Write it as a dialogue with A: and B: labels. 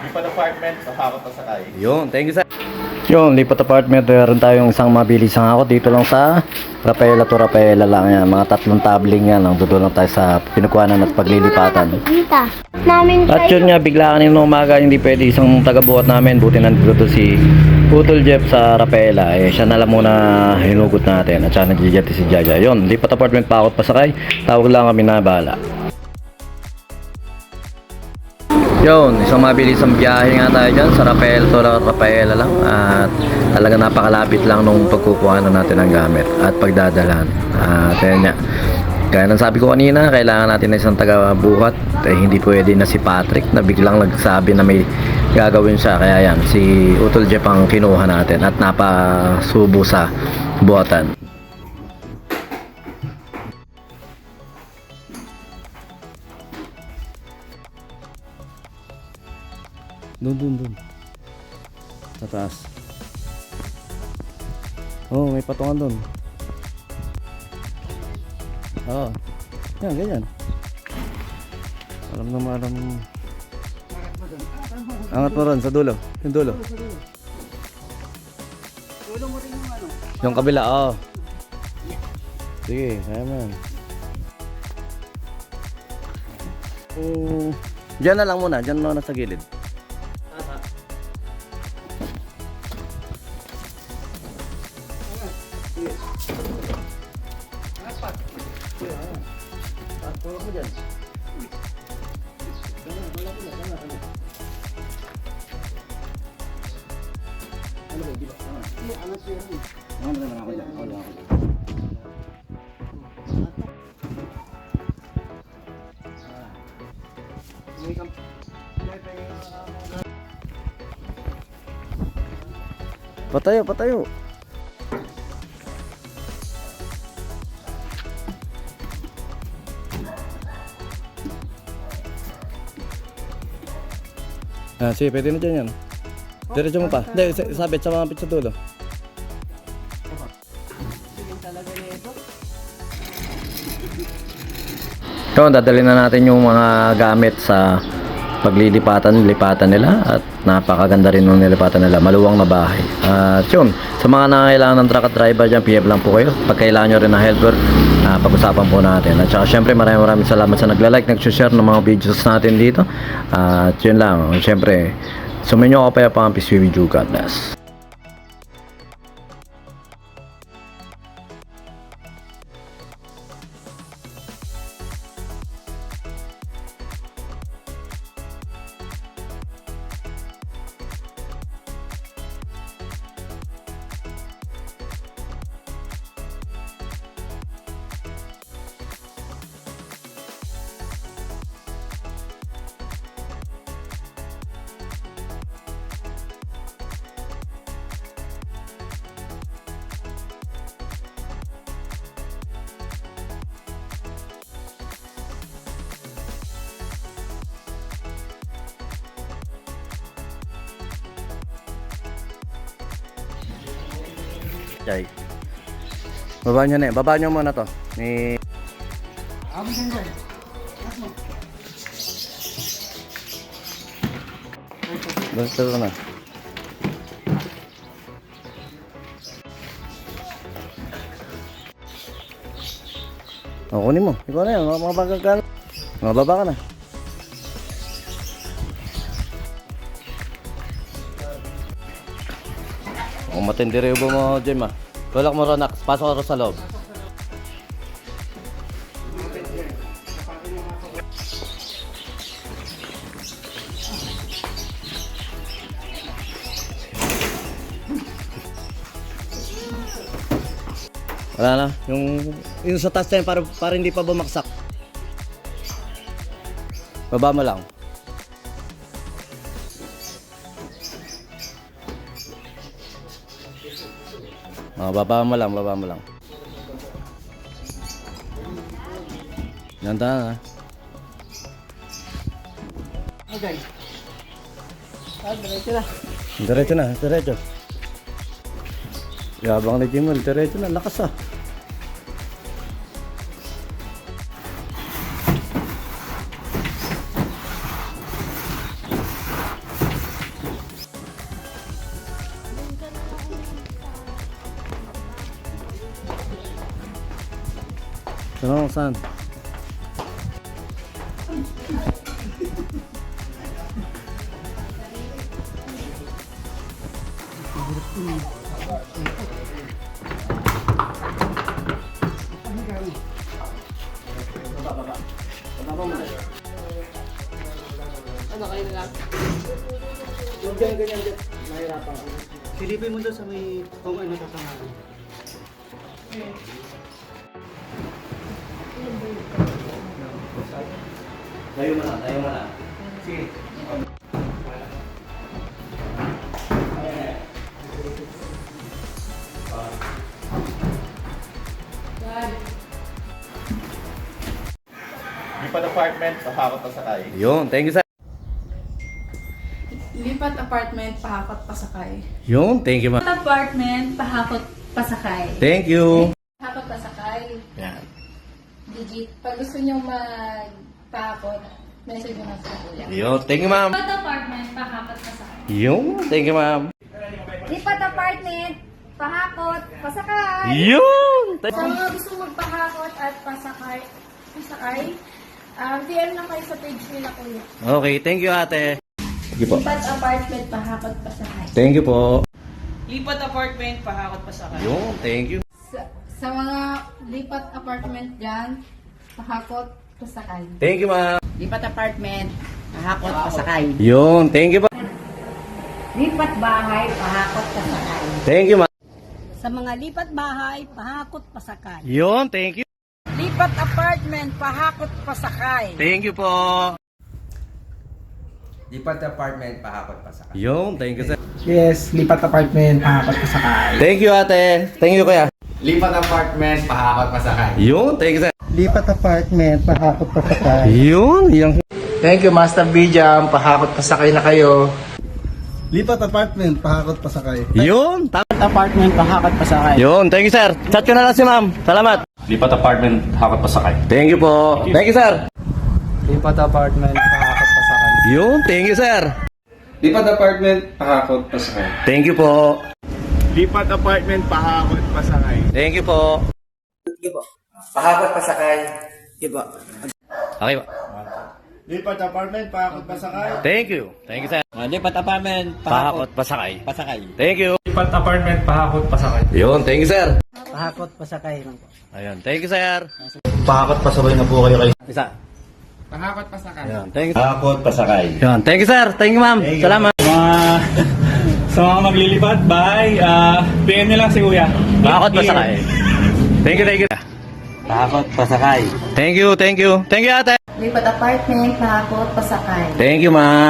A: Lipat apartment, pasakot na sakay.
B: Yun, thank you sir. Yun, lipat apartment. Meron tayong isang mabilisang ako dito lang sa Rafaela to Rafaela lang yan. Mga 3 tabling yan. Ang doon lang tayo sa pinagkuhanan at paglilipatan. At yun nga, bigla kanina umaga, hindi pwede isang taga-buhat namin. Buti nandito to si Putol Jeff sa Rafaela. Eh, siya na lang muna hinugot natin. At siya nag-jeti si Jaja. Yun, lipat apartment pa ako pasakay. Tawag lang kami na bahala. Yun, isang mabilisang biyahe nga tayo dyan sa Rafael to Rafaela lang. At talaga napakalapit lang nung pagkukuha na natin ng gamit at pagdadalhan. At yun nga, kaya nang sabi ko kanina, kailangan natin na isang taga-buhat. Eh, hindi pwede na si Patrick na biglang nagsabi na may gagawin siya. Kaya yan, si Utol Jeff ang kinuha natin at napasubo sa buhatan. Doon. Sa taas. Oh, may patungan doon. Oo. Yan, ganyan. Alam na maalam. Angat mo ron, sa dulo. Yung dulo.
C: Dulo mo rin yung ano.
B: Yung kabila, oo. Sige, kaya mo yan. Diyan na lang muna, diyan muna sa gilid. Patayo. Sige, pwede na dyan yan. Diretso mo pa. Hindi, sabit sa mga sa dulo. Yun, dadalhin na natin yung mga gamit sa lipatan nila at napakaganda rin nung nilipatan nila, maluwang na bahay. At yun, sa mga nangangailangan ng truck at driver dyan, PM lang po kayo. Pag kailangan nyo rin ng helper, pag-usapan po natin. At saka syempre maraming salamat sa nagla-like, nag-share ng mga videos natin dito. At yun lang, syempre sumayin nyo ako pa yung Peace with you, God bless. Jay. Baba nyo na eh. Baba nyo muna to. Ni... Basta ko na. Kunin mo. Ikaw na yan. Mga bagal ka na. Mababa ka na. Kung matindi rin ba mo, Jim ah. Tulak mo rin, pasok ka sa loob. Wala na, yung sa taas na yun, para hindi pa bumaksak. Baba mo lang. Baba mo lang. Ganda na.
C: Okay. Diretso na.
B: Diretso. Yabang na Jimol, diretso na, lakas ah. Saan?
C: Silipin mo doon sa may kung ano tatangalan.
B: Tayo mo na, tayo mo na.
C: Sige.
A: Lipat apartment, pahakot pa sakay.
B: Yun, thank you sir.
D: Lipat apartment, pahakot pasakay.
B: Yun, thank you ma'am.
D: Lipat apartment, pahakot pasakay.
B: Thank you.
D: Pahakot pasakay.
B: Yan.
D: Digit. Pag gusto nyo magpahakot, message nyo na sa kuya.
B: Yun, thank you ma'am.
D: Lipat apartment, pahakot pasakay.
B: Yun, thank you ma'am.
D: Lipat apartment, pahakot pasakay.
B: Yun!
D: Sa mga gusto magpahakot at pasakay, DM lang kayo sa page nila kuya.
B: Okay, thank you ate. Thank you po.
D: Lipat apartment, pahakot pasakay.
B: Thank you po.
E: Lipat apartment, pahakot pa sa kanya.
B: Yun, thank you.
D: Sa mga lipat apartment dyan, pahakot pasakay.
B: Thank you ma'am.
E: Lipat apartment, pahakot pa sakay.
B: Yun, thank you po.
E: Lipat bahay, pahakot pa sakay.
B: Thank you ma'am.
E: Sa mga lipat bahay, pahakot pa sakay.
B: Yun, thank you.
E: Lipat apartment, pahakot pa sakay.
B: Thank you po.
F: Lipat apartment, pahakot pa sa
B: Yun, thank you sir.
C: Yes, lipat apartment, pahakot pa sakay.
B: Thank you ate. Thank you kuya.
F: Lipat apartment, pahakot pa sakay.
B: Yun, thank you sir.
C: Lipat apartment, pahakot pa sakay.
B: Yun, yung...
F: Thank you, Master Bijam. Pahakot pa sakay na kayo.
C: Lipat apartment, pahakot pa sakay.
B: Yun, tama.
C: Apartment, pahakot pa sakay.
B: Yun, thank you sir. Chat ko na lang si ma'am. Salamat.
G: Lipat apartment, hakot pa sakay.
B: Thank you po. Thank you sir.
C: Lipat apartment, pahakot pa sakay.
B: Yun, thank you sir.
F: Lipat apartment, pahakot pa sakay.
B: Thank you po.
A: Lipat apartment, pahakot pa sakay.
B: Thank you po.
F: Pahakot pa sakay.
B: Okay po.
A: Lipat apartment, pahakot pa sakay.
B: Thank you. Thank you sir.
C: Lipat apartment,
B: Pahakot pasakay.
C: pasakay.
B: Thank you.
G: Lipat apartment, pahakot pa sakay.
B: Yun, thank you sir.
C: Pahakot pa sakay.
B: Ayun, thank you sir.
G: Pahakot pa sabay na po kayo kay.
B: Isa.
F: Pahakot pa sakay.
B: Ayun, thank you.
G: Hakot pa sakay.
B: Yun, thank you sir. Thank you ma'am. Salamat.
G: Sa mga maglilipat, bye. PM nyo lang si Kuya.
B: Pahakot pasakay. Thank you, thank you.
C: Pahakot pa sakay.
B: Thank you, thank you. Thank you ate.
D: Lipat apartment, pahakot pasakay.
B: Thank you ma'am.